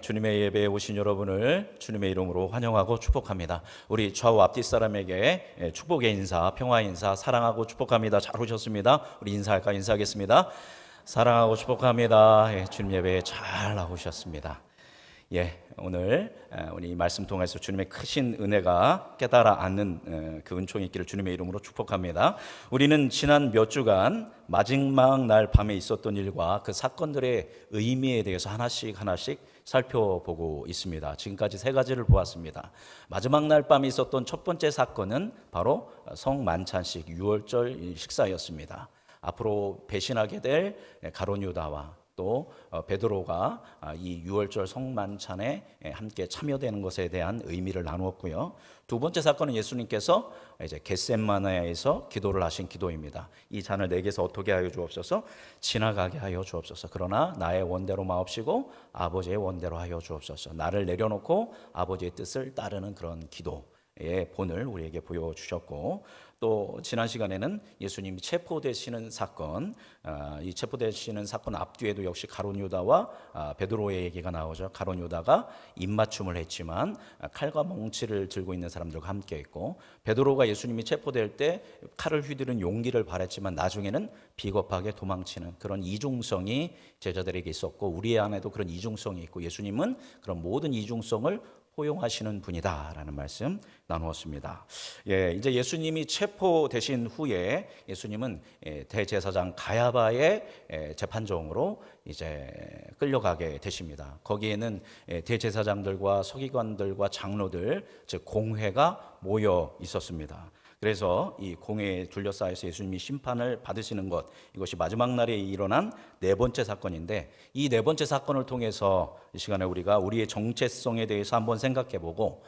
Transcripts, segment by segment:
주님의 예배에 오신 여러분을 주님의 이름으로 환영하고 축복합니다. 우리 좌우 앞뒤 사람에게 축복의 인사, 평화의 인사, 사랑하고 축복합니다. 잘 오셨습니다. 우리 인사하겠습니다. 사랑하고 축복합니다. 주님 예배에 잘 나오셨습니다. 오늘 우리 말씀 통해서 주님의 크신 은혜가 깨달아 앉는 그 은총이 있기를 주님의 이름으로 축복합니다. 우리는 지난 몇 주간 마지막 날 밤에 있었던 일과 그 사건들의 의미에 대해서 하나씩 살펴보고 있습니다. 지금까지 3가지를 보았습니다. 마지막 날 밤에 있었던 첫 번째 사건은 바로 성만찬식 6월절 식사였습니다. 앞으로 배신하게 될 가룟 유다와 또 베드로가 이 6월절 성만찬에 함께 참여되는 것에 대한 의미를 나누었고요. 두 번째 사건은 예수님께서 이제 겟세마네에서 기도를 하신 기도입니다. 이 잔을 내게서 어떻게 하여 주옵소서, 지나가게 하여 주옵소서. 그러나 나의 원대로 마옵시고 아버지의 원대로 하여 주옵소서. 나를 내려놓고 아버지의 뜻을 따르는 그런 기도의 본을 우리에게 보여주셨고, 또 지난 시간에는 예수님이 체포되시는 사건, 이 체포되시는 사건 앞뒤에도 역시 가룟 유다와 베드로의 얘기가 나오죠. 가룟 유다가 입맞춤을 했지만 칼과 몽치를 들고 있는 사람들과 함께 했고, 베드로가 예수님이 체포될 때 칼을 휘두른 용기를 발했지만 나중에는 비겁하게 도망치는 그런 이중성이 제자들에게 있었고, 우리 안에도 그런 이중성이 있고, 예수님은 그런 모든 이중성을 포용하시는 분이다라는 말씀 나누었습니다. 이제 예수님이 체포되신 후에 예수님은 대제사장 가야바의 재판정으로 이제 끌려가게 되십니다. 거기에는 대제사장들과 서기관들과 장로들, 즉 공회가 모여 있었습니다. 그래서 이 공회에 둘러싸여서 예수님이 심판을 받으시는 것, 이것이 마지막 날에 일어난 4번째 사건인데, 이 4번째 사건을 통해서 이 시간에 우리가 우리의 정체성에 대해서 한번 생각해보고,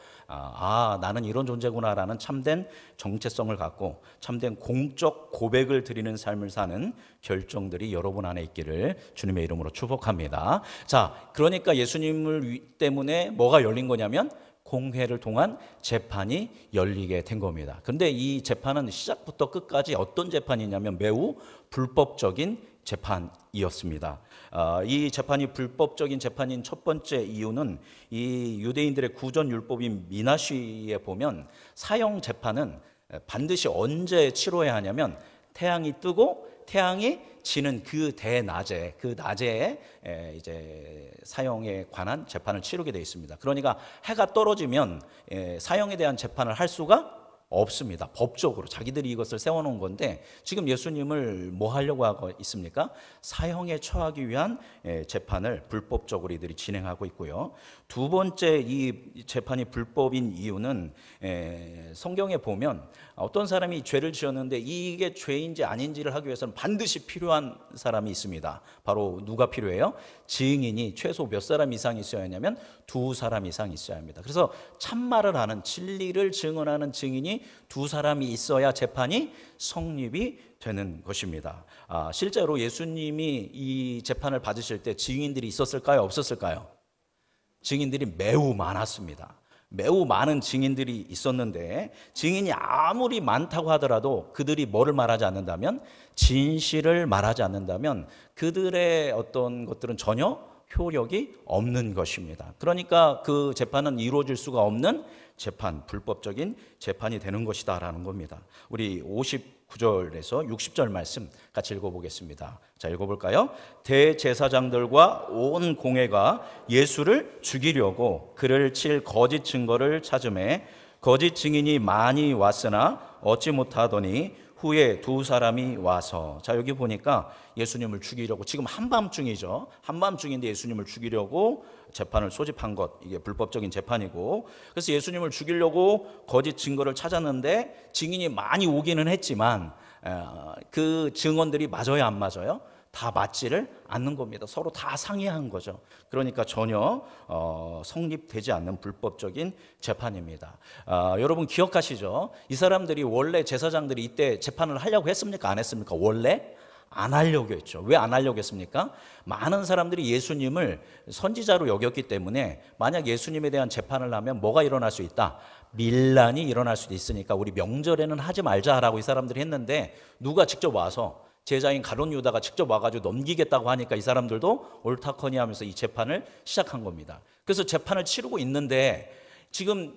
나는 이런 존재구나라는 참된 정체성을 갖고 참된 공적 고백을 드리는 삶을 사는 결정들이 여러분 안에 있기를 주님의 이름으로 축복합니다. 자, 그러니까 예수님을 때문에 뭐가 열린 거냐면 공회를 통한 재판이 열리게 된 겁니다. 그런데 이 재판은 시작부터 끝까지 어떤 재판이냐면 매우 불법적인 재판이었습니다. 이 재판이 불법적인 재판인 첫 번째 이유는 이 유대인들의 구전율법인 미나시에 보면 사형 재판은 반드시 언제 치러야 하냐면 태양이 뜨고 태양이 지는 그 대낮에, 그 낮에 이제 사형에 관한 재판을 치르게 되어 있습니다. 그러니까 해가 떨어지면 사형에 대한 재판을 할 수가 없습니다. 법적으로 자기들이 이것을 세워놓은 건데, 지금 예수님을 뭐 하려고 하고 있습니까? 사형에 처하기 위한 재판을 불법적으로 이들이 진행하고 있고요. 두 번째 이 재판이 불법인 이유는 성경에 보면 어떤 사람이 죄를 지었는데 이게 죄인지 아닌지를 하기 위해서는 반드시 필요한 사람이 있습니다. 바로 누가 필요해요? 증인이 최소 몇 사람 이상 있어야 하냐면 2사람 이상 있어야 합니다. 그래서 참말을 하는, 진리를 증언하는 증인이 2사람이 있어야 재판이 성립이 되는 것입니다. 실제로 예수님이 이 재판을 받으실 때 증인들이 있었을까요? 없었을까요? 증인들이 매우 많았습니다. 매우 많은 증인들이 있었는데, 증인이 아무리 많다고 하더라도 그들이 뭐를 말하지 않는다면, 진실을 말하지 않는다면 그들의 어떤 것들은 전혀 효력이 없는 것입니다. 그러니까 그 재판은 이루어질 수가 없는 재판, 불법적인 재판이 되는 것이다라는 겁니다. 우리 59절에서 60절 말씀 같이 읽어보겠습니다. 자, 읽어볼까요? 대제사장들과 온 공회가 예수를 죽이려고 그를 칠 거짓 증거를 찾음에 거짓 증인이 많이 왔으나 얻지 못하더니 후에 2사람이 와서, 자, 여기 보니까 예수님을 죽이려고, 지금 한밤중이죠. 한밤중인데 예수님을 죽이려고 재판을 소집한 것, 이게 불법적인 재판이고, 그래서 예수님을 죽이려고 거짓 증거를 찾았는데 증인이 많이 오기는 했지만 그 증언들이 맞아요, 안 맞아요? 다 맞지를 않는 겁니다. 서로 다 상의한 거죠. 그러니까 전혀 성립되지 않는 불법적인 재판입니다. 여러분 기억하시죠? 이 사람들이 원래 제사장들이 이때 재판을 하려고 했습니까? 안 했습니까? 원래 안 하려고 했죠. 왜 안 하려고 했습니까? 많은 사람들이 예수님을 선지자로 여겼기 때문에 만약 예수님에 대한 재판을 하면 뭐가 일어날 수 있다? 밀란이 일어날 수도 있으니까 우리 명절에는 하지 말자라고 이 사람들이 했는데, 누가 직접 와서 제자인 가룟 유다가 직접 와가지고 넘기겠다고 하니까 이 사람들도 옳다커니 하면서 이 재판을 시작한 겁니다. 그래서 재판을 치르고 있는데 지금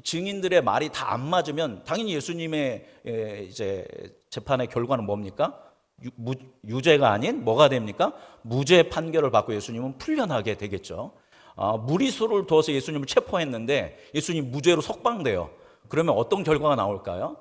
증인들의 말이 다 안 맞으면 당연히 예수님의 이제 재판의 결과는 뭡니까? 유죄가 아닌 뭐가 됩니까? 무죄 판결을 받고 예수님은 풀려나게 되겠죠. 무리수를 두어서 예수님을 체포했는데 예수님 무죄로 석방돼요. 그러면 어떤 결과가 나올까요?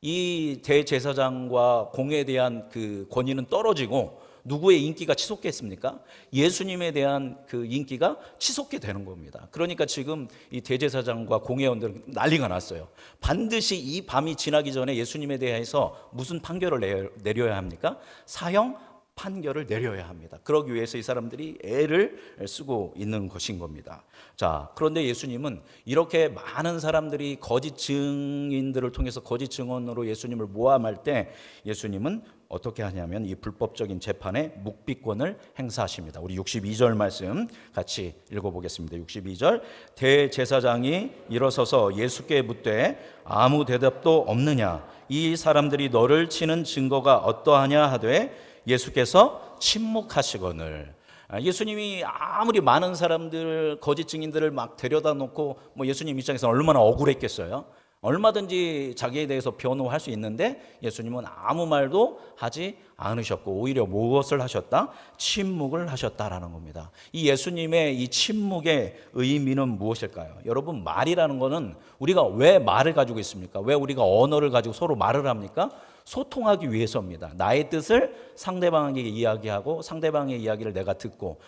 이 대제사장과 공에 대한 그 권위는 떨어지고 누구의 인기가 치솟겠습니까? 예수님에 대한 그 인기가 치솟게 되는 겁니다. 그러니까 지금 이 대제사장과 공회원들은 난리가 났어요. 반드시 이 밤이 지나기 전에 예수님에 대해서 무슨 판결을 내려야 합니까? 사형 판결을 내려야 합니다. 그러기 위해서 이 사람들이 애를 쓰고 있는 것인 겁니다. 자, 그런데 예수님은 이렇게 많은 사람들이 거짓 증인들을 통해서 거짓 증언으로 예수님을 모함할 때 예수님은 어떻게 하냐면 이 불법적인 재판에 묵비권을 행사하십니다. 우리 62절 말씀 같이 읽어보겠습니다. 62절 대제사장이 일어서서 예수께 묻되 아무 대답도 없느냐 이 사람들이 너를 치는 증거가 어떠하냐 하되 예수께서 침묵하시거늘. 예수님이 아무리 많은 사람들 거짓 증인들을 막 데려다 놓고 뭐 예수님 입장에서는 얼마나 억울했겠어요. 얼마든지 자기에 대해서 변호할 수 있는데 예수님은 아무 말도 하지 않으셨고 오히려 무엇을 하셨다? 침묵을 하셨다라는 겁니다. 이 예수님의 이 침묵의 의미는 무엇일까요? 여러분, 말이라는 거는 우리가 왜 말을 가지고 있습니까? 왜 우리가 언어를 가지고 서로 말을 합니까? 소통하기 위해서입니다. 나의 뜻을 상대방에게 이야기하고 상대방의 이야기를 내가 듣고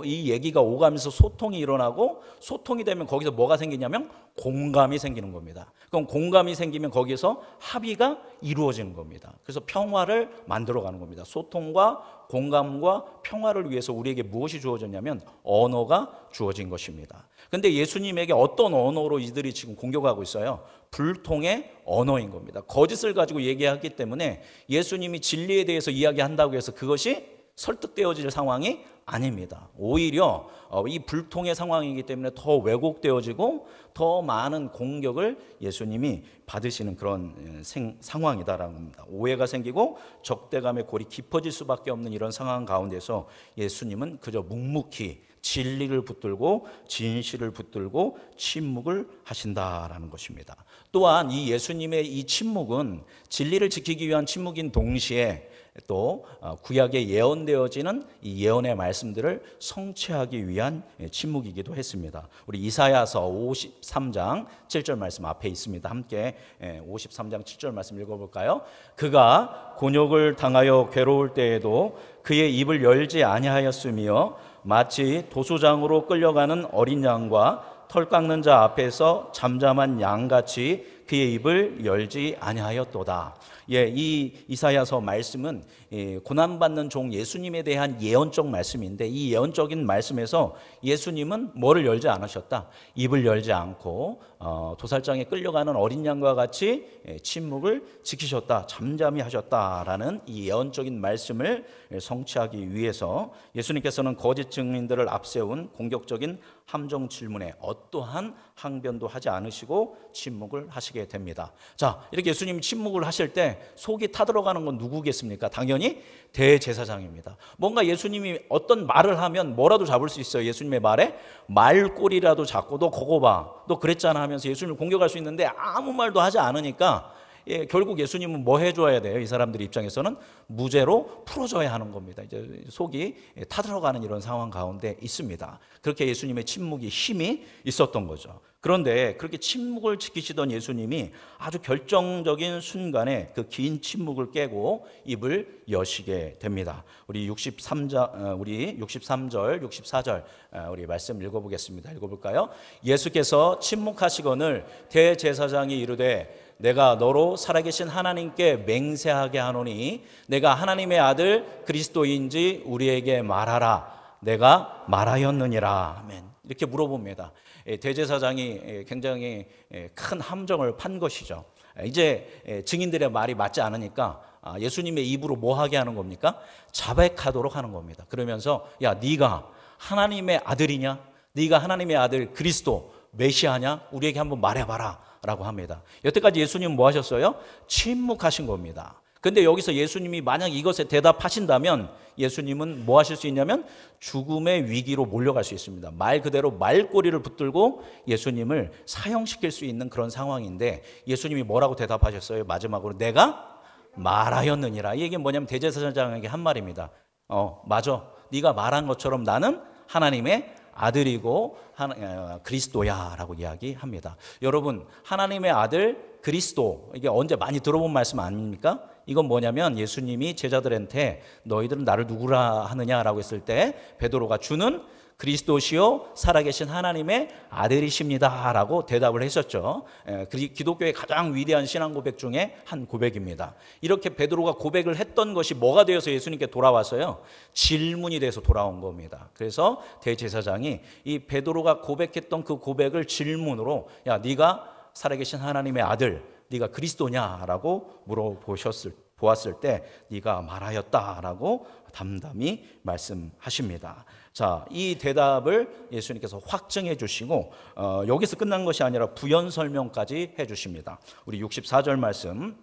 이 얘기가 오가면서 소통이 일어나고 소통이 되면 거기서 뭐가 생기냐면 공감이 생기는 겁니다. 그럼 공감이 생기면 거기서 합의가 이루어지는 겁니다. 그래서 평화를 만들어가는 겁니다. 소통과 공감과 평화를 위해서 우리에게 무엇이 주어졌냐면 언어가 주어진 것입니다. 그런데 예수님에게 어떤 언어로 이들이 지금 공격하고 있어요? 불통의 언어인 겁니다. 거짓을 가지고 얘기하기 때문에 예수님이 진리에 대해서 이야기한다고 해서 그것이 설득되어질 상황이 아닙니다. 오히려 이 불통의 상황이기 때문에 더 왜곡되어지고 더 많은 공격을 예수님이 받으시는 그런 상황이다라는 겁니다. 오해가 생기고 적대감의 골이 깊어질 수밖에 없는 이런 상황 가운데서 예수님은 그저 묵묵히 진리를 붙들고 진실을 붙들고 침묵을 하신다라는 것입니다. 또한 이 예수님의 이 침묵은 진리를 지키기 위한 침묵인 동시에 또 구약에 예언되어지는 이 예언의 말씀들을 성취하기 위한 침묵이기도 했습니다. 우리 이사야서 53장 7절 말씀 앞에 있습니다. 함께 53장 7절 말씀 읽어볼까요? 그가 곤욕을 당하여 괴로울 때에도 그의 입을 열지 아니하였으며 마치 도수장으로 끌려가는 어린 양과 털 깎는 자 앞에서 잠잠한 양같이 그의 입을 열지 아니하였도다. 이 이사야서 말씀은 고난받는 종 예수님에 대한 예언적 말씀인데 이 예언적인 말씀에서 예수님은 뭐를 열지 않으셨다? 입을 열지 않고 도살장에 끌려가는 어린 양과 같이 침묵을 지키셨다, 잠잠히 하셨다라는 이 예언적인 말씀을 성취하기 위해서 예수님께서는 거짓 증인들을 앞세운 공격적인 함정 질문에 어떠한 항변도 하지 않으시고 침묵을 하시게 됩니다. 자, 이렇게 예수님이 침묵을 하실 때 속이 타들어가는 건 누구겠습니까? 당연히 대제사장입니다. 뭔가 예수님이 어떤 말을 하면 뭐라도 잡을 수 있어요. 예수님의 말에 말꼬리라도 잡고 너 그거 봐, 너 그랬잖아 하면서 예수님을 공격할 수 있는데 아무 말도 하지 않으니까 결국 예수님은 뭐 해줘야 돼요? 이 사람들 입장에서는 무죄로 풀어줘야 하는 겁니다. 이제 속이 타들어가는 이런 상황 가운데 있습니다. 그렇게 예수님의 침묵이 힘이 있었던 거죠. 그런데 그렇게 침묵을 지키시던 예수님이 아주 결정적인 순간에 그 긴 침묵을 깨고 입을 여시게 됩니다. 우리 63절, 64절 우리 말씀 읽어보겠습니다. 읽어볼까요? 예수께서 침묵하시거늘 대제사장이 이르되 내가 너로 살아계신 하나님께 맹세하게 하노니 내가 하나님의 아들 그리스도인지 우리에게 말하라. 내가 말하였느니라. 아멘. 이렇게 물어봅니다. 대제사장이 굉장히 큰 함정을 판 것이죠. 이제 증인들의 말이 맞지 않으니까 예수님의 입으로 뭐 하게 하는 겁니까? 자백하도록 하는 겁니다. 그러면서 야, 네가 하나님의 아들이냐? 네가 하나님의 아들 그리스도 메시아냐? 우리에게 한번 말해봐라 라고 합니다. 여태까지 예수님은 뭐 하셨어요? 침묵하신 겁니다. 근데 여기서 예수님이 만약 이것에 대답하신다면 예수님은 뭐 하실 수 있냐면 죽음의 위기로 몰려갈 수 있습니다. 말 그대로 말꼬리를 붙들고 예수님을 사형시킬 수 있는 그런 상황인데 예수님이 뭐라고 대답하셨어요? 마지막으로 내가 말하였느니라. 이 얘기는 뭐냐면 대제사장에게 한 말입니다. 맞아. 네가 말한 것처럼 나는 하나님의 아들이고 그리스도야 라고 이야기합니다. 여러분, 하나님의 아들 그리스도, 이게 언제 많이 들어본 말씀 아닙니까? 이건 뭐냐면 예수님이 제자들한테 너희들은 나를 누구라 하느냐라고 했을 때 베드로가 주는 그리스도시요 살아계신 하나님의 아들이십니다 라고 대답을 했었죠. 기독교의 가장 위대한 신앙 고백 중에 한 고백입니다. 이렇게 베드로가 고백을 했던 것이 뭐가 되어서 예수님께 돌아왔어요? 질문이 돼서 돌아온 겁니다. 그래서 대제사장이 이 베드로가 고백했던 그 고백을 질문으로 야, 네가 살아계신 하나님의 아들, 네가 그리스도냐라고 보았을 때 네가 말하였다라고 담담히 말씀하십니다. 자, 이 대답을 예수님께서 확증해 주시고 여기서 끝난 것이 아니라 부연 설명까지 해 주십니다. 우리 64절 말씀,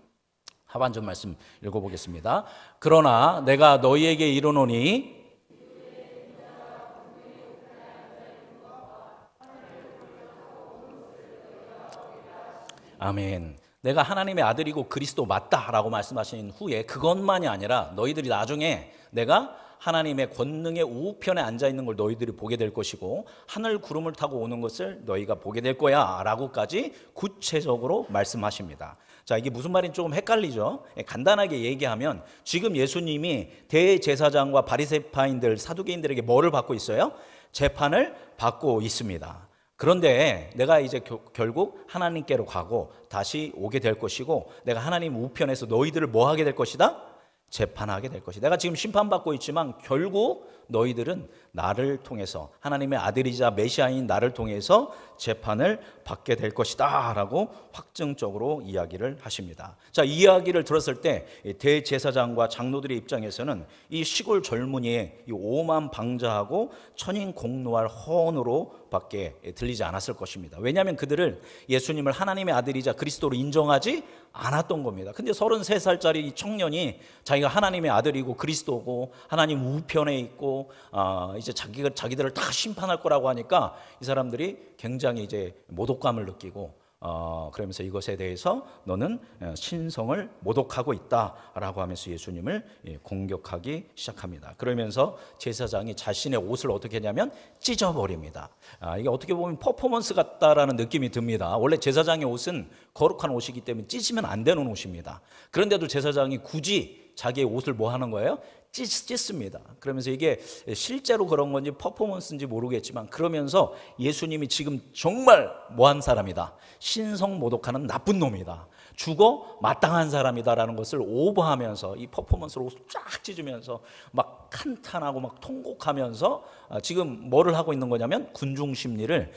하반절 말씀 읽어보겠습니다. 그러나 내가 너희에게 이르노니 아멘. 내가 하나님의 아들이고 그리스도 맞다라고 말씀하신 후에 그것만이 아니라 너희들이 나중에 내가 하나님의 권능의 우편에 앉아있는 걸 너희들이 보게 될 것이고 하늘 구름을 타고 오는 것을 너희가 보게 될 거야 라고까지 구체적으로 말씀하십니다. 자, 이게 무슨 말인지 조금 헷갈리죠? 간단하게 얘기하면 지금 예수님이 대제사장과 바리새파인들, 사두개인들에게 뭐를 받고 있어요? 재판을 받고 있습니다. 그런데 내가 이제 결국 하나님께로 가고 다시 오게 될 것이고 내가 하나님 우편에서 너희들을 뭐 하게 될 것이다? 재판하게 될 것이다. 내가 지금 심판받고 있지만 결국 너희들은 나를 통해서 하나님의 아들이자 메시아인 나를 통해서 재판을 받게 될 것이다 라고 확증적으로 이야기를 하십니다. 자, 이 이야기를 들었을 때 대제사장과 장로들의 입장에서는 이 시골 젊은이의 이 오만 방자하고 천인 공노할 허언으로 밖에 들리지 않았을 것입니다. 왜냐하면 그들을 예수님을 하나님의 아들이자 그리스도로 인정하지 않았던 겁니다. 근데 33살짜리 청년이 자기가 하나님의 아들이고 그리스도고 하나님 우편에 있고 이제 자기들을 다 심판할 거라고 하니까 이 사람들이 굉장히 이제 모독감을 느끼고 그러면서 이것에 대해서 너는 신성을 모독하고 있다라고 하면서 예수님을 공격하기 시작합니다. 그러면서 제사장이 자신의 옷을 어떻게 했냐면 찢어버립니다. 이게 어떻게 보면 퍼포먼스 같다라는 느낌이 듭니다. 원래 제사장의 옷은 거룩한 옷이기 때문에 찢으면 안 되는 옷입니다. 그런데도 제사장이 굳이 자기의 옷을 뭐 하는 거예요? 찢습니다. 그러면서 이게 실제로 그런 건지 퍼포먼스인지 모르겠지만 그러면서 예수님이 지금 정말 뭐한 사람이다. 신성 모독하는 나쁜 놈이다. 죽어 마땅한 사람이다라는 것을 오버하면서 이 퍼포먼스로 쫙 찢으면서 막 한탄하고 막 통곡하면서 지금 뭐를 하고 있는 거냐면 군중 심리를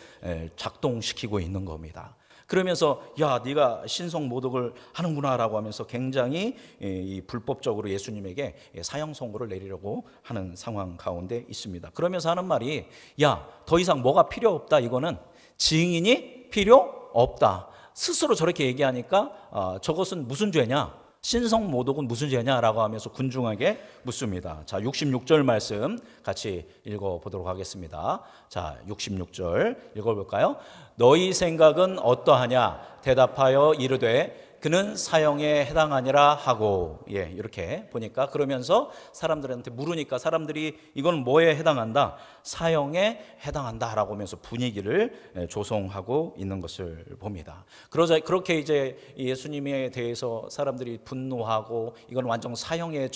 작동시키고 있는 겁니다. 그러면서 야, 네가 신성 모독을 하는구나라고 하면서 굉장히 이 불법적으로 예수님에게 사형 선고를 내리려고 하는 상황 가운데 있습니다. 그러면서 하는 말이 야, 더 이상 뭐가 필요 없다. 이거는 증인이 필요 없다. 스스로 저렇게 얘기하니까 저것은 무슨 죄냐? 신성 모독은 무슨 죄냐라고 하면서 군중에게 묻습니다. 자, 66절 말씀 같이 읽어보도록 하겠습니다. 자, 66절 읽어볼까요? 너희 생각은 어떠하냐? 대답하여 이르되 그는 사형에 해당하니라 하고, 이렇게 보니까 그러면서 사람들한테 물으니까 사람들이 이건 뭐에 해당한다? 사형에 해당한다라고 하면서 분위기를 조성하고 있는 것을 봅니다. 그렇게 이제 예수님에 대해서 사람들이 분노하고 이건 완전 사형에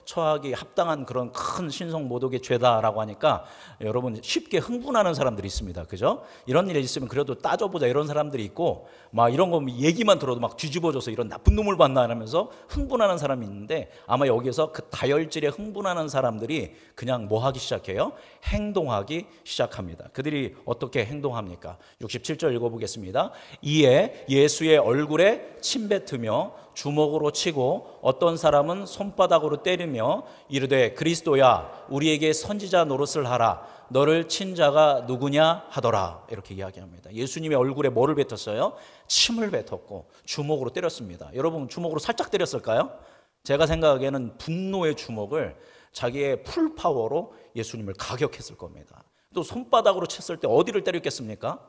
처하기 합당한 그런 큰 신성 모독의 죄다라고 하니까 여러분 쉽게 흥분하는 사람들이 있습니다. 그죠? 이런 일이 있으면 그래도 따져보자 이런 사람들이 있고 막 이런 거 얘기만 들어도 막 뒤집어져서 이런 나쁜 놈을 봤나 하면서 흥분하는 사람이 있는데 아마 여기서 그 다혈질에 흥분하는 사람들이 그냥 뭐 하기 시작해요? 행동하기 시작합니다. 그들이 어떻게 행동합니까? 67절 읽어보겠습니다. 이에 예수의 얼굴에 침뱉으며 주먹으로 치고 어떤 사람은 손바닥으로 때리며 이르되 그리스도야 우리에게 선지자 노릇을 하라. 너를 친 자가 누구냐 하더라. 이렇게 이야기합니다. 예수님의 얼굴에 뭐를 뱉었어요? 침을 뱉었고 주먹으로 때렸습니다. 여러분 주먹으로 살짝 때렸을까요? 제가 생각하기에는 분노의 주먹을 자기의 풀파워로 예수님을 가격했을 겁니다. 또 손바닥으로 쳤을 때 어디를 때렸겠습니까?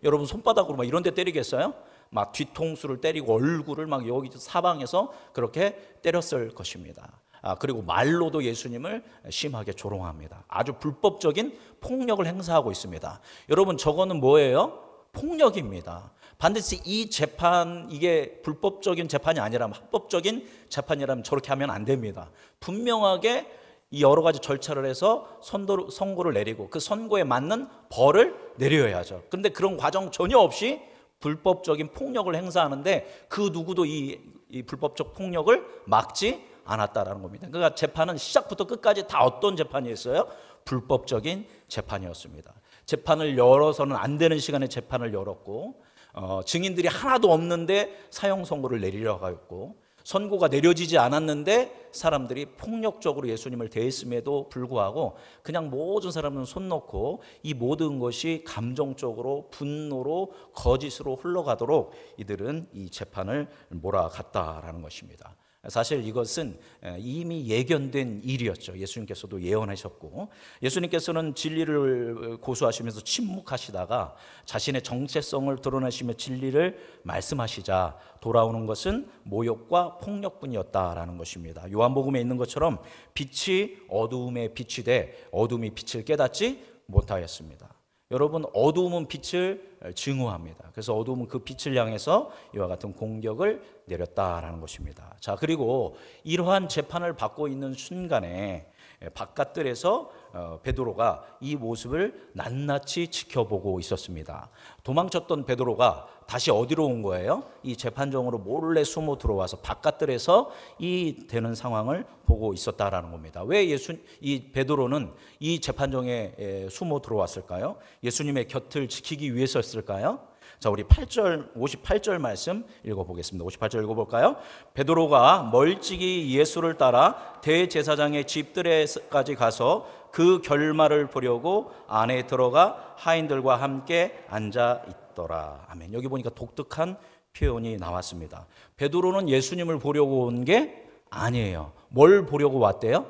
여러분 손바닥으로 막 이런 데 때리겠어요? 막 뒤통수를 때리고 얼굴을 막 여기 사방에서 그렇게 때렸을 것입니다. 그리고 말로도 예수님을 심하게 조롱합니다. 아주 불법적인 폭력을 행사하고 있습니다. 여러분 저거는 뭐예요? 폭력입니다. 반드시 이 재판, 이게 불법적인 재판이 아니라면, 합법적인 재판이라면 저렇게 하면 안 됩니다. 분명하게 이 여러 가지 절차를 해서 선고를 내리고 그 선고에 맞는 벌을 내려야죠. 그런데 그런 과정 전혀 없이 불법적인 폭력을 행사하는데 그 누구도 이 불법적 폭력을 막지 않았다라는 겁니다. 그러니까 재판은 시작부터 끝까지 다 어떤 재판이었어요? 불법적인 재판이었습니다. 재판을 열어서는 안 되는 시간에 재판을 열었고, 증인들이 하나도 없는데 사형 선고를 내리려고 하였고, 선고가 내려지지 않았는데 사람들이 폭력적으로 예수님을 대했음에도 불구하고 그냥 모든 사람은 손 놓고 이 모든 것이 감정적으로 분노로 거짓으로 흘러가도록 이들은 이 재판을 몰아갔다라는 것입니다. 사실 이것은 이미 예견된 일이었죠. 예수님께서도 예언하셨고, 예수님께서는 진리를 고수하시면서 침묵하시다가 자신의 정체성을 드러내시며 진리를 말씀하시자 돌아오는 것은 모욕과 폭력뿐이었다라는 것입니다. 요한복음에 있는 것처럼 빛이 어두움에 빛이 돼 어둠이 빛을 깨닫지 못하였습니다. 여러분, 어두움은 빛을 증오합니다. 그래서 어두움은 그 빛을 향해서 이와 같은 공격을 내렸다라는 것입니다. 자, 그리고 이러한 재판을 받고 있는 순간에 바깥들에서 베드로가 이 모습을 낱낱이 지켜보고 있었습니다. 도망쳤던 베드로가 다시 어디로 온 거예요? 이 재판정으로 몰래 숨어 들어와서 바깥들에서 이 되는 상황을 보고 있었다라는 겁니다. 왜 이 베드로는 이 재판정에 숨어 들어왔을까요? 예수님의 곁을 지키기 위해서였을까요? 자, 우리 58절 말씀 읽어보겠습니다. 58절 읽어볼까요? 베드로가 멀찍이 예수를 따라 대제사장의 집들에까지 가서 그 결말을 보려고 안에 들어가 하인들과 함께 앉아 있더라. 아멘. 여기 보니까 독특한 표현이 나왔습니다. 베드로는 예수님을 보려고 온 게 아니에요. 뭘 보려고 왔대요?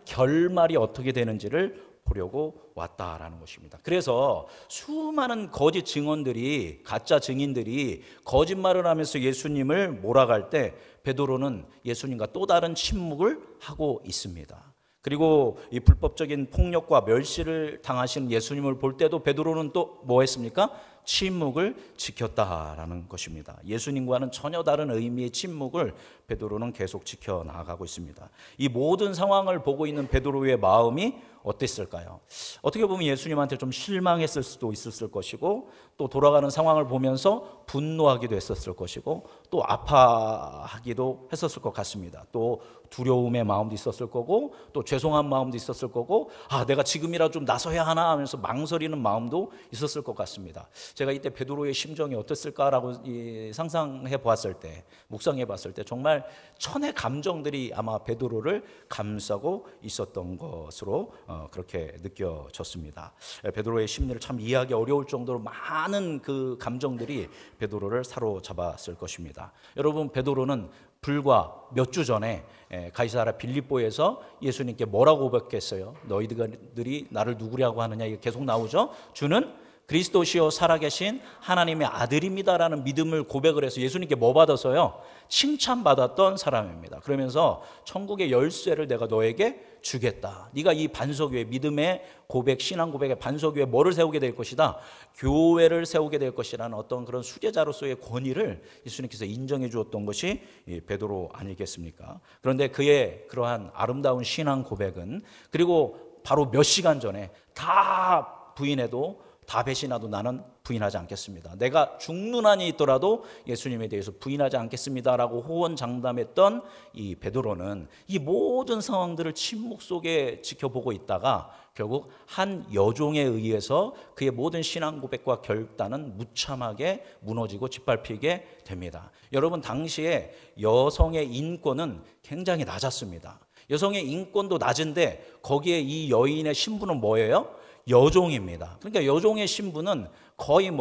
결말이 어떻게 되는지를 보려고 왔다라는 것입니다. 그래서 수많은 거짓 증언들이, 가짜 증인들이 거짓말을 하면서 예수님을 몰아갈 때 베드로는 예수님과 또 다른 침묵을 하고 있습니다. 그리고 이 불법적인 폭력과 멸시를 당하시는 예수님을 볼 때도 베드로는 또 뭐 했습니까? 침묵을 지켰다라는 것입니다. 예수님과는 전혀 다른 의미의 침묵을 베드로는 계속 지켜나가고 있습니다. 이 모든 상황을 보고 있는 베드로의 마음이 어땠을까요? 어떻게 보면 예수님한테 좀 실망했을 수도 있었을 것이고, 또 돌아가는 상황을 보면서 분노하기도 했었을 것이고, 또 아파하기도 했었을 것 같습니다. 또 두려움의 마음도 있었을 거고, 또 죄송한 마음도 있었을 거고, 내가 지금이라도 좀 나서야 하나 하면서 망설이는 마음도 있었을 것 같습니다. 제가 이때 베드로의 심정이 어땠을까라고 상상해 보았을 때, 묵상해 봤을 때 정말 천의 감정들이 아마 베드로를 감싸고 있었던 것으로 그렇게 느껴졌습니다. 베드로의 심리를 참 이해하기 어려울 정도로 많은 그 감정들이 베드로를 사로잡았을 것입니다. 여러분, 베드로는 불과 몇 주 전에 가이사랴 빌립보에서 예수님께 뭐라고 고백했어요? 너희들이 나를 누구라고 하느냐, 이게 계속 나오죠. 주는 그리스도시요 살아계신 하나님의 아들입니다라는 믿음을 고백을 해서 예수님께 뭐 받아서요? 칭찬받았던 사람입니다. 그러면서 천국의 열쇠를 내가 너에게 주겠다. 네가 이 반석 위에, 믿음의 고백, 신앙 고백의 반석 위에 뭐를 세우게 될 것이다? 교회를 세우게 될 것이라는 어떤 그런 수제자로서의 권위를 예수님께서 인정해 주었던 것이 베드로 아니겠습니까? 그런데 그의 그러한 아름다운 신앙 고백은, 그리고 바로 몇 시간 전에 다 부인해도, 다 배신하도 나는 부인하지 않겠습니다. 내가 죽는 한이 있더라도 예수님에 대해서 부인하지 않겠습니다라고 호언장담했던 이 베드로는 이 모든 상황들을 침묵 속에 지켜보고 있다가 결국 한 여종에 의해서 그의 모든 신앙 고백과 결단은 무참하게 무너지고 짓밟히게 됩니다. 여러분, 당시에 여성의 인권은 굉장히 낮았습니다. 여성의 인권도 낮은데 거기에 이 여인의 신분은 뭐예요? 여종입니다. 그러니까 여종의 신분은 거의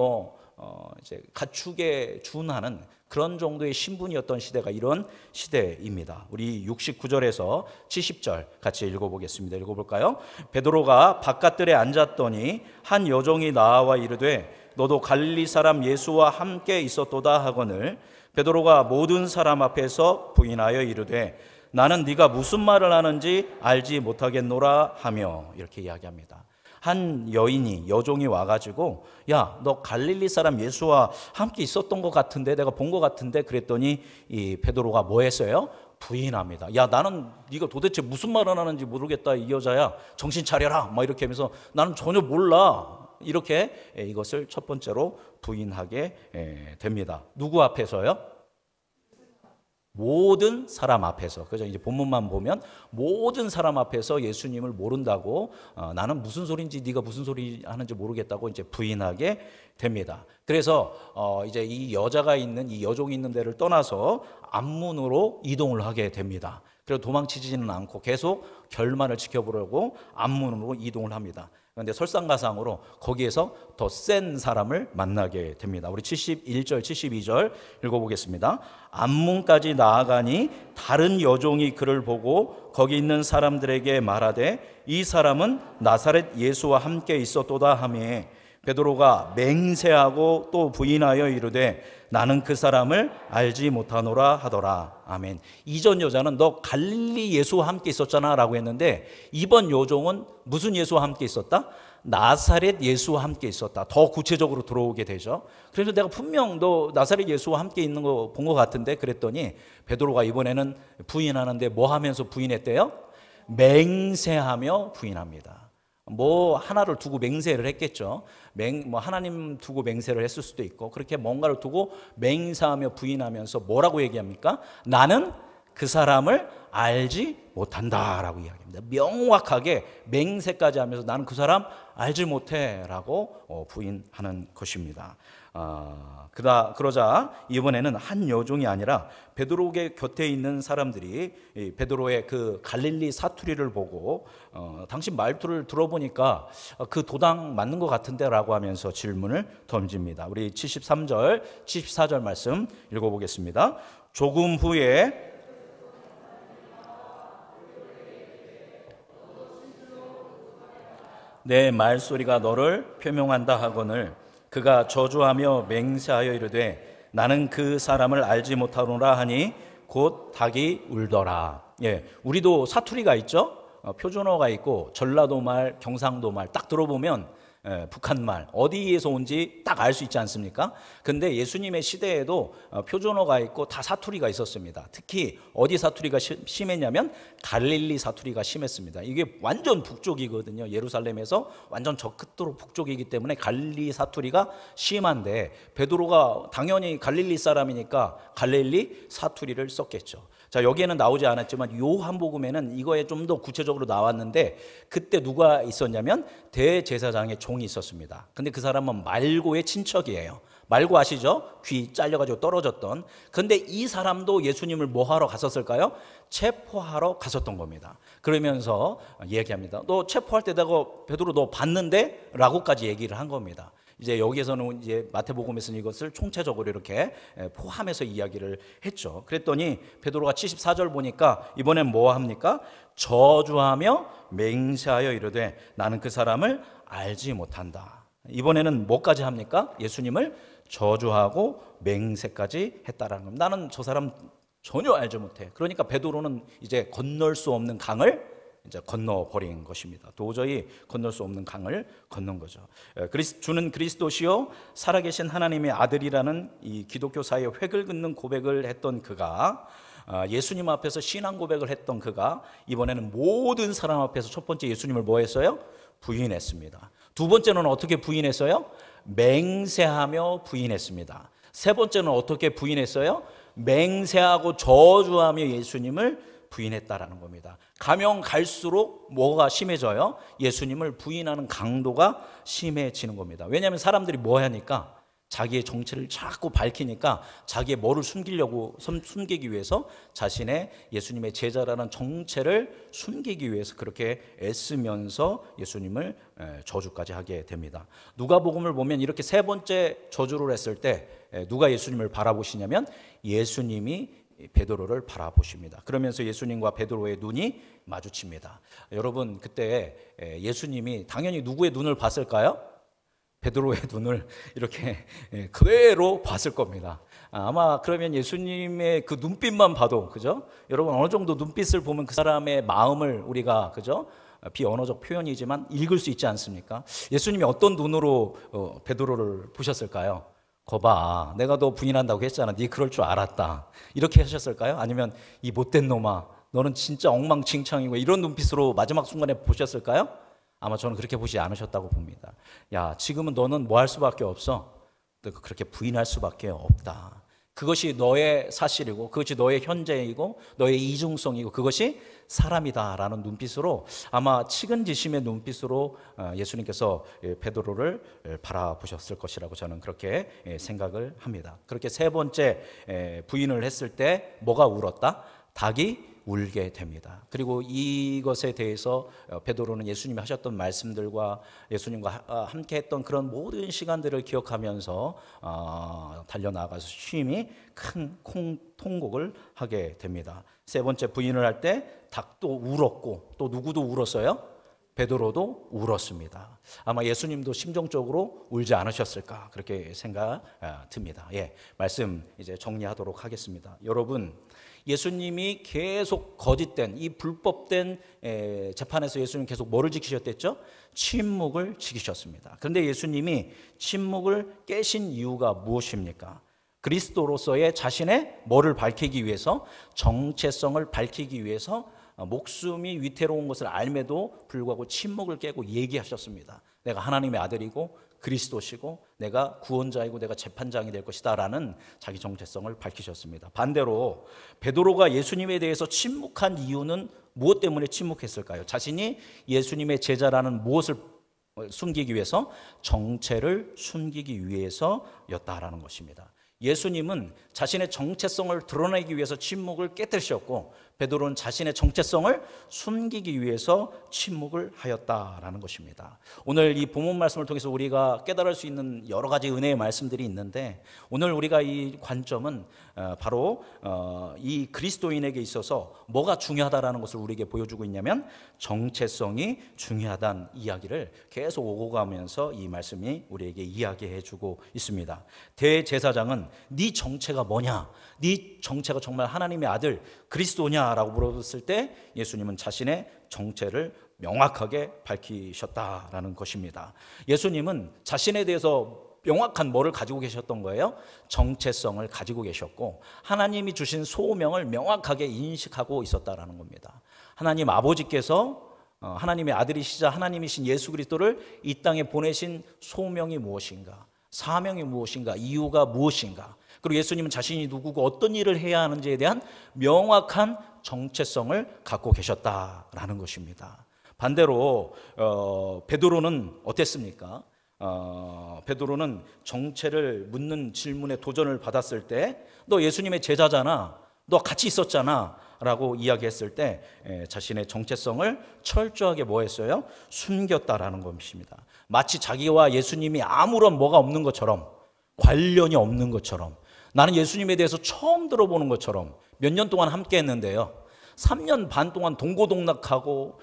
이제 가축에 준하는 그런 정도의 신분이었던 시대가 이런 시대입니다. 우리 69절에서 70절 같이 읽어보겠습니다. 읽어볼까요? 베드로가 바깥들에 앉았더니 한 여종이 나와 이르되 너도 갈릴리 사람 예수와 함께 있었도다 하거늘 베드로가 모든 사람 앞에서 부인하여 이르되 나는 네가 무슨 말을 하는지 알지 못하겠노라 하며 이렇게 이야기합니다. 한 여종이 와가지고 야, 너 갈릴리 사람 예수와 함께 있었던 것 같은데 내가 본 것 같은데 그랬더니 이 베드로가 뭐 했어요? 부인합니다. 야, 나는 네가 도대체 무슨 말을 하는지 모르겠다. 이 여자야, 정신 차려라 막 이렇게 하면서 나는 전혀 몰라. 이렇게 이것을 첫 번째로 부인하게 됩니다. 누구 앞에서요? 모든 사람 앞에서. 그죠? 이제 본문만 보면 모든 사람 앞에서 예수님을 모른다고 나는 무슨 소리인지 네가 무슨 소리 하는지 모르겠다고 이제 부인하게 됩니다. 그래서 이제 이 여자가 있는 이 여종이 있는 데를 떠나서 앞문으로 이동을 하게 됩니다. 그리고 도망치지는 않고 계속 결말을 지켜보려고 앞문으로 이동을 합니다. 그런데 설상가상으로 거기에서 더 센 사람을 만나게 됩니다. 우리 71절, 72절 읽어보겠습니다. 앞문까지 나아가니 다른 여종이 그를 보고 거기 있는 사람들에게 말하되 이 사람은 나사렛 예수와 함께 있었도다 하며 베드로가 맹세하고 또 부인하여 이르되 나는 그 사람을 알지 못하노라 하더라. 아멘. 이전 여자는 너 갈릴리 예수와 함께 있었잖아 라고 했는데 이번 여종은 무슨 예수와 함께 있었다? 나사렛 예수와 함께 있었다. 더 구체적으로 들어오게 되죠. 그래서 내가 분명 너 나사렛 예수와 함께 있는 거 본 것 같은데 그랬더니 베드로가 이번에는 부인하는데 뭐 하면서 부인했대요? 맹세하며 부인합니다. 뭐 하나를 두고 맹세를 했겠죠. 뭐 하나님 두고 맹세를 했을 수도 있고 그렇게 뭔가를 두고 맹세하며 부인하면서 뭐라고 얘기합니까? 나는 그 사람을 알지 못한다라고 이야기합니다. 명확하게 맹세까지 하면서 나는 그 사람 알지 못해라고 부인하는 것입니다. 그러자 이번에는 한 여종이 아니라 베드로의 곁에 있는 사람들이 베드로의 그 갈릴리 사투리를 보고 당신 말투를 들어보니까 그 도당 맞는 것 같은데 라고 하면서 질문을 던집니다. 우리 73절, 74절 말씀 읽어보겠습니다. 조금 후에 내 말소리가 너를 표명한다 하거늘 그가 저주하며 맹세하여 이르되 나는 그 사람을 알지 못하노라 하니 곧 닭이 울더라. 예, 우리도 사투리가 있죠. 표준어가 있고 전라도 말, 경상도 말 딱 들어보면 북한 말 어디에서 온지 딱 알 수 있지 않습니까? 근데 예수님의 시대에도 표준어가 있고 다 사투리가 있었습니다. 특히 어디 사투리가 심했냐면 갈릴리 사투리가 심했습니다. 이게 완전 북쪽이거든요. 예루살렘에서 완전 저 끝으로 북쪽이기 때문에 갈릴리 사투리가 심한데 베드로가 당연히 갈릴리 사람이니까 갈릴리 사투리를 썼겠죠. 자, 여기에는 나오지 않았지만 요한복음에는 이거에 좀 더 구체적으로 나왔는데 그때 누가 있었냐면 대제사장의 종이 있었습니다. 근데 그 사람은 말고의 친척이에요. 말고 아시죠? 귀 잘려가지고 떨어졌던. 근데 이 사람도 예수님을 뭐 하러 갔었을까요? 체포하러 갔었던 겁니다. 그러면서 얘기합니다. 너 체포할 때 내가 베드로 너 봤는데? 라고까지 얘기를 한 겁니다. 이제 여기에서는 이제 마태복음에서는 이것을 총체적으로 이렇게 포함해서 이야기를 했죠. 그랬더니 베드로가 74절 보니까 이번엔 뭐 합니까? 저주하며 맹세하여 이르되 나는 그 사람을 알지 못한다. 이번에는 뭐까지 합니까? 예수님을 저주하고 맹세까지 했다라는 겁니다. 나는 저 사람 전혀 알지 못해. 그러니까 베드로는 이제 건널 수 없는 강을 이제 건너버린 것입니다. 도저히 건널 수 없는 강을 건넌 거죠. 주는 그리스도시요 살아계신 하나님의 아들이라는 이 기독교사의 획을 긋는 고백을 했던 그가 예수님 앞에서 신앙 고백을 했던 그가 이번에는 모든 사람 앞에서 첫 번째 예수님을 뭐 했어요? 부인했습니다. 두 번째는 어떻게 부인했어요? 맹세하며 부인했습니다. 세 번째는 어떻게 부인했어요? 맹세하고 저주하며 예수님을 부인했다라는 겁니다. 가면 갈수록 뭐가 심해져요? 예수님을 부인하는 강도가 심해지는 겁니다. 왜냐하면 사람들이 뭐 하니까 자기의 정체를 자꾸 밝히니까 자기의 뭐를 숨기기 위해서 자신의 예수님의 제자라는 정체를 숨기기 위해서 그렇게 애쓰면서 예수님을 저주까지 하게 됩니다. 누가복음을 보면 이렇게 세 번째 저주를 했을 때 누가 예수님을 바라보시냐면 예수님이 베드로를 바라보십니다. 그러면서 예수님과 베드로의 눈이 마주칩니다. 여러분, 그때 예수님이 당연히 누구의 눈을 봤을까요? 베드로의 눈을 이렇게 그대로 봤을 겁니다. 아마 그러면 예수님의 그 눈빛만 봐도, 그죠? 여러분, 어느 정도 눈빛을 보면 그 사람의 마음을 우리가, 그죠? 비언어적 표현이지만 읽을 수 있지 않습니까? 예수님이 어떤 눈으로 베드로를 보셨을까요? 거봐, 내가 너 부인한다고 했잖아. 네 그럴 줄 알았다. 이렇게 하셨을까요? 아니면 이 못된 놈아, 너는 진짜 엉망진창이고, 이런 눈빛으로 마지막 순간에 보셨을까요? 아마 저는 그렇게 보지 않으셨다고 봅니다. 야, 지금은 너는 뭐 할 수밖에 없어? 그렇게 부인할 수밖에 없다. 그것이 너의 사실이고, 그것이 너의 현재이고, 너의 이중성이고, 그것이 사람이다라는 눈빛으로, 아마 측은지심의 눈빛으로 예수님께서 베드로를 바라보셨을 것이라고 저는 그렇게 생각을 합니다. 그렇게 세 번째 부인을 했을 때 뭐가 울었다? 닭이 울게 됩니다. 그리고 이것에 대해서 베드로는 예수님이 하셨던 말씀들과 예수님과 함께 했던 그런 모든 시간들을 기억하면서 달려나가서 심히 큰 통곡을 하게 됩니다. 세 번째 부인을 할 때 닭도 울었고, 또 누구도 울었어요? 베드로도 울었습니다. 아마 예수님도 심정적으로 울지 않으셨을까, 그렇게 생각 듭니다. 말씀 이제 정리하도록 하겠습니다. 여러분, 예수님이 계속 거짓된 이 불법된 재판에서 예수님 계속 뭐를 지키셨댔죠? 침묵을 지키셨습니다. 그런데 예수님이 침묵을 깨신 이유가 무엇입니까? 그리스도로서의 자신의 뭐를 밝히기 위해서, 정체성을 밝히기 위해서 목숨이 위태로운 것을 알매도 불구하고 침묵을 깨고 얘기하셨습니다. 내가 하나님의 아들이고 그리스도시고 내가 구원자이고 내가 재판장이 될 것이다 라는 자기 정체성을 밝히셨습니다. 반대로 베드로가 예수님에 대해서 침묵한 이유는 무엇 때문에 침묵했을까요? 자신이 예수님의 제자라는 무엇을 숨기기 위해서? 정체를 숨기기 위해서였다라는 것입니다. 예수님은 자신의 정체성을 드러내기 위해서 침묵을 깨뜨리셨고, 베드로는 자신의 정체성을 숨기기 위해서 침묵을 하였다라는 것입니다. 오늘 이 본문 말씀을 통해서 우리가 깨달을 수 있는 여러 가지 은혜의 말씀들이 있는데, 오늘 우리가 이 관점은 바로 이 그리스도인에게 있어서 뭐가 중요하다라는 것을 우리에게 보여주고 있냐면 정체성이 중요하다는 이야기를 계속 오고 가면서 이 말씀이 우리에게 이야기해주고 있습니다. 대제사장은 네 정체가 뭐냐? 네 정체가 정말 하나님의 아들 그리스도냐라고 물었을 때 예수님은 자신의 정체를 명확하게 밝히셨다라는 것입니다. 예수님은 자신에 대해서 명확한 뭐를 가지고 계셨던 거예요? 정체성을 가지고 계셨고, 하나님이 주신 소명을 명확하게 인식하고 있었다라는 겁니다. 하나님 아버지께서 하나님의 아들이시자 하나님이신 예수 그리스도를 이 땅에 보내신 소명이 무엇인가? 사명이 무엇인가? 이유가 무엇인가? 그리고 예수님은 자신이 누구고 어떤 일을 해야 하는지에 대한 명확한 정체성을 갖고 계셨다라는 것입니다. 반대로 베드로는 어땠습니까? 베드로는 정체를 묻는 질문에 도전을 받았을 때, 너 예수님의 제자잖아, 너 같이 있었잖아 라고 이야기했을 때 자신의 정체성을 철저하게 뭐 했어요? 숨겼다라는 것입니다. 마치 자기와 예수님이 아무런 뭐가 없는 것처럼, 관련이 없는 것처럼, 나는 예수님에 대해서 처음 들어보는 것처럼 몇 년 동안 함께 했는데요, 3년 반 동안 동고동락하고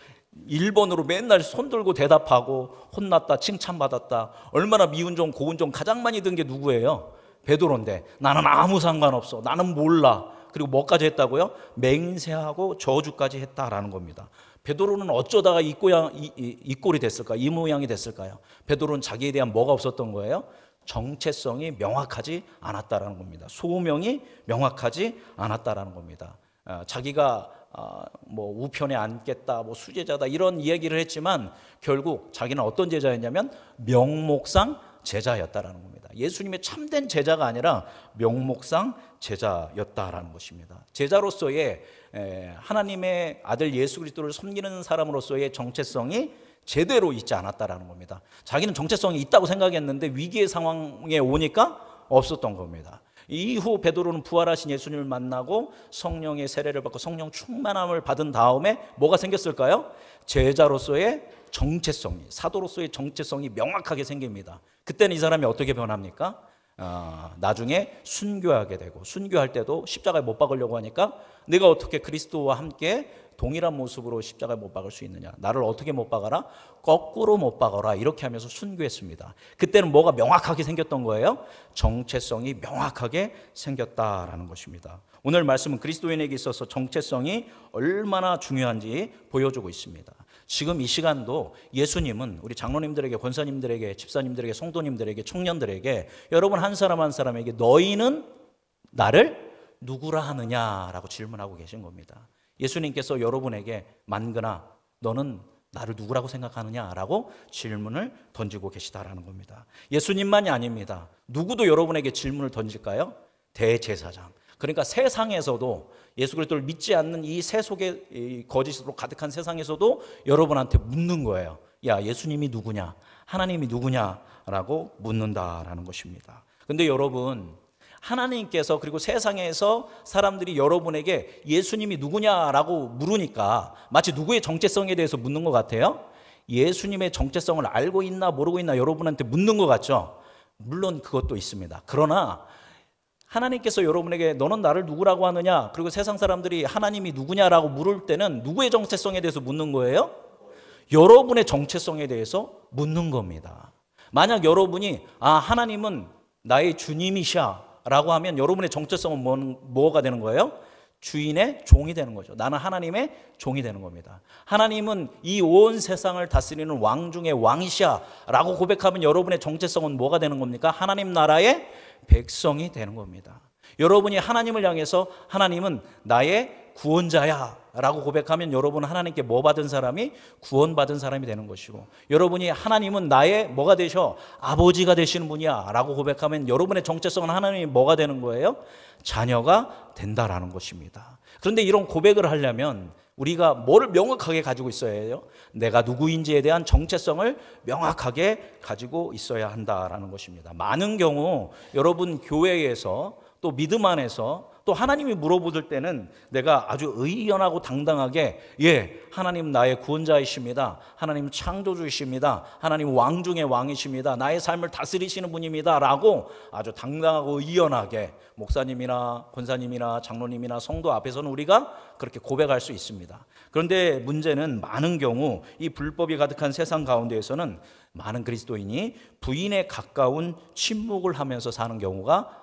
일본어로 맨날 손들고 대답하고 혼났다 칭찬받았다, 얼마나 미운 종 고운 종 가장 많이 든 게 누구예요? 베드로인데 나는 아무 상관없어, 나는 몰라. 그리고 뭐까지 했다고요? 맹세하고 저주까지 했다라는 겁니다. 베드로는 어쩌다가 이 꼴이 됐을까? 이 모양이 됐을까요? 베드로는 자기에 대한 뭐가 없었던 거예요? 정체성이 명확하지 않았다라는 겁니다. 소명이 명확하지 않았다라는 겁니다. 자기가 뭐 우편에 앉겠다, 뭐 수제자다 이런 이야기를 했지만 결국 자기는 어떤 제자였냐면 명목상 제자였다라는 겁니다. 예수님의 참된 제자가 아니라 명목상 제자였다라는 것입니다. 제자로서의 하나님의 아들 예수 그리스도를 섬기는 사람으로서의 정체성이 제대로 있지 않았다라는 겁니다. 자기는 정체성이 있다고 생각했는데 위기의 상황에 오니까 없었던 겁니다. 이후 베드로는 부활하신 예수님을 만나고 성령의 세례를 받고 성령 충만함을 받은 다음에 뭐가 생겼을까요? 제자로서의 정체성이, 사도로서의 정체성이 명확하게 생깁니다. 그때는 이 사람이 어떻게 변합니까? 나중에 순교하게 되고, 순교할 때도 십자가에 못 박으려고 하니까 내가 어떻게 그리스도와 함께 동일한 모습으로 십자가에 못 박을 수 있느냐, 나를 어떻게 못 박아라? 거꾸로 못 박아라. 이렇게 하면서 순교했습니다. 그때는 뭐가 명확하게 생겼던 거예요? 정체성이 명확하게 생겼다라는 것입니다. 오늘 말씀은 그리스도인에게 있어서 정체성이 얼마나 중요한지 보여주고 있습니다. 지금 이 시간도 예수님은 우리 장로님들에게, 권사님들에게, 집사님들에게, 성도님들에게, 청년들에게, 여러분 한 사람 한 사람에게 너희는 나를 누구라 하느냐라고 질문하고 계신 겁니다. 예수님께서 여러분에게 만근아 너는 나를 누구라고 생각하느냐라고 질문을 던지고 계시다라는 겁니다. 예수님만이 아닙니다. 누구도 여러분에게 질문을 던질까요? 대제사장. 그러니까 세상에서도 예수 그리스도를 믿지 않는 이 세속의 거짓으로 가득한 세상에서도 여러분한테 묻는 거예요. 야, 예수님이 누구냐? 하나님이 누구냐라고 묻는다라는 것입니다. 근데 여러분, 하나님께서 그리고 세상에서 사람들이 여러분에게 예수님이 누구냐라고 물으니까 마치 누구의 정체성에 대해서 묻는 것 같아요. 예수님의 정체성을 알고 있나 모르고 있나 여러분한테 묻는 것 같죠. 물론 그것도 있습니다. 그러나 하나님께서 여러분에게 너는 나를 누구라고 하느냐, 그리고 세상 사람들이 하나님이 누구냐라고 물을 때는 누구의 정체성에 대해서 묻는 거예요? 여러분의 정체성에 대해서 묻는 겁니다. 만약 여러분이 하나님은 나의 주님이시야 라고 하면 여러분의 정체성은 뭐가 되는 거예요? 주인의 종이 되는 거죠. 나는 하나님의 종이 되는 겁니다. 하나님은 이 온 세상을 다스리는 왕 중의 왕이시야 라고 고백하면 여러분의 정체성은 뭐가 되는 겁니까? 하나님 나라의 백성이 되는 겁니다. 여러분이 하나님을 향해서 하나님은 나의 구원자야 라고 고백하면 여러분은 하나님께 뭐 받은 사람이? 구원받은 사람이 되는 것이고, 여러분이 하나님은 나의 뭐가 되셔? 아버지가 되시는 분이야 라고 고백하면 여러분의 정체성은 하나님이 뭐가 되는 거예요? 자녀가 된다라는 것입니다. 그런데 이런 고백을 하려면 우리가 뭐를 명확하게 가지고 있어야 해요? 내가 누구인지에 대한 정체성을 명확하게 가지고 있어야 한다라는 것입니다. 많은 경우 여러분 교회에서 또 믿음 안에서 또 하나님이 물어보실 때는 내가 아주 의연하고 당당하게 하나님 나의 구원자이십니다. 하나님 창조주이십니다. 하나님 왕 중의 왕이십니다. 나의 삶을 다스리시는 분입니다 라고 아주 당당하고 의연하게 목사님이나 권사님이나 장로님이나 성도 앞에서는 우리가 그렇게 고백할 수 있습니다. 그런데 문제는 많은 경우 이 불법이 가득한 세상 가운데에서는 많은 그리스도인이 부인에 가까운 침묵을 하면서 사는 경우가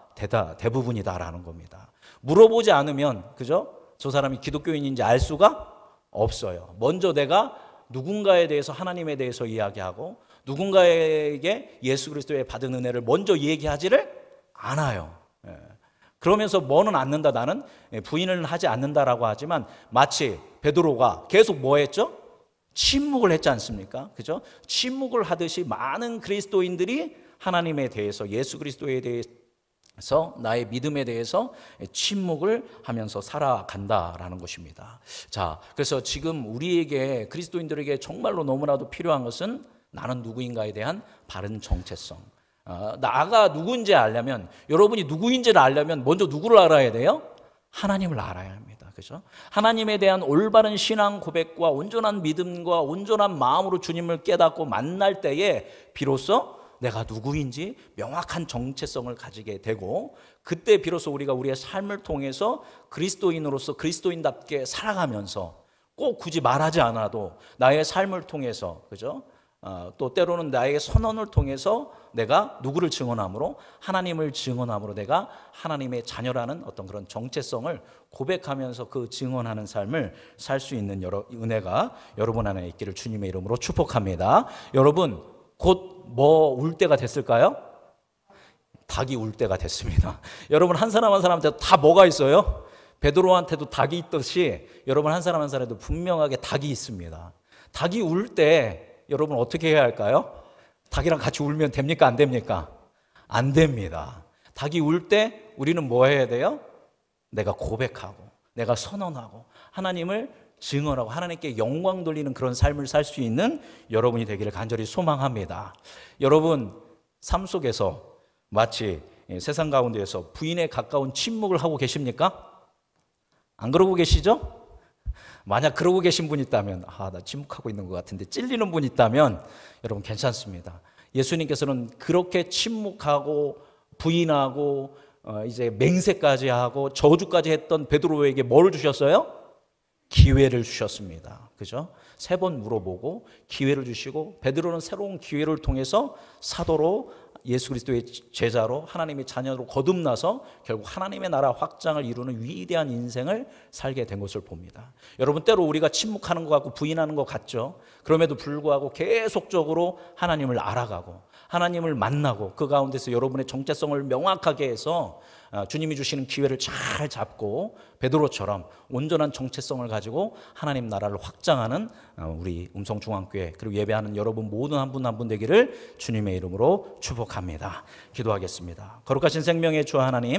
대부분이다라는 겁니다. 물어보지 않으면 그죠? 저 사람이 기독교인인지 알 수가 없어요. 먼저 내가 누군가에 대해서, 하나님에 대해서 이야기하고 누군가에게 예수 그리스도의 받은 은혜를 먼저 얘기하지를 않아요. 그러면서 뭐는 않는다, 나는 부인을 하지 않는다라고 하지만 마치 베드로가 계속 뭐 했죠? 침묵을 했지 않습니까? 그죠? 침묵을 하듯이 많은 그리스도인들이 하나님에 대해서, 예수 그리스도에 대해서, 나의 믿음에 대해서 침묵을 하면서 살아간다라는 것입니다. 자, 그래서 지금 우리에게, 그리스도인들에게 정말로 너무나도 필요한 것은 나는 누구인가에 대한 바른 정체성. 나가 누구인지 알려면, 여러분이 누구인지를 알려면 먼저 누구를 알아야 돼요? 하나님을 알아야 합니다. 그죠? 하나님에 대한 올바른 신앙 고백과 온전한 믿음과 온전한 마음으로 주님을 깨닫고 만날 때에 비로소 내가 누구인지 명확한 정체성을 가지게 되고, 그때 비로소 우리가 우리의 삶을 통해서 그리스도인으로서 그리스도인답게 살아가면서 꼭 굳이 말하지 않아도 나의 삶을 통해서, 그죠? 또 때로는 나의 선언을 통해서 내가 누구를 증언함으로, 하나님을 증언함으로 내가 하나님의 자녀라는 어떤 그런 정체성을 고백하면서 그 증언하는 삶을 살 수 있는 은혜가 여러분 안에 있기를 주님의 이름으로 축복합니다. 여러분, 곧 뭐 울 때가 됐을까요? 닭이 울 때가 됐습니다. 여러분 한 사람 한 사람한테 다 뭐가 있어요? 베드로한테도 닭이 있듯이 여러분 한 사람 한 사람에도 분명하게 닭이 있습니다. 닭이 울 때 여러분 어떻게 해야 할까요? 닭이랑 같이 울면 됩니까? 안 됩니까? 안 됩니다. 닭이 울 때 우리는 뭐 해야 돼요? 내가 고백하고 내가 선언하고 하나님을 증언하고 하나님께 영광 돌리는 그런 삶을 살 수 있는 여러분이 되기를 간절히 소망합니다. 여러분 삶 속에서 마치 세상 가운데에서 부인에 가까운 침묵을 하고 계십니까? 안 그러고 계시죠? 만약 그러고 계신 분이 있다면 나 침묵하고 있는 것 같은데 찔리는 분이 있다면 여러분 괜찮습니다. 예수님께서는 그렇게 침묵하고 부인하고 이제 맹세까지 하고 저주까지 했던 베드로에게 뭘 주셨어요? 기회를 주셨습니다. 그죠? 3번 물어보고 기회를 주시고 베드로는 새로운 기회를 통해서 사도로 예수 그리스도의 제자로 하나님의 자녀로 거듭나서 결국 하나님의 나라 확장을 이루는 위대한 인생을 살게 된 것을 봅니다. 여러분 때로 우리가 침묵하는 것 같고 부인하는 것 같죠. 그럼에도 불구하고 계속적으로 하나님을 알아가고 하나님을 만나고 그 가운데서 여러분의 정체성을 명확하게 해서 주님이 주시는 기회를 잘 잡고 베드로처럼 온전한 정체성을 가지고 하나님 나라를 확장하는 우리 음성중앙교회 그리고 예배하는 여러분 모든 한 분 한 분 되기를 주님의 이름으로 축복합니다. 기도하겠습니다. 거룩하신 생명의 주 하나님,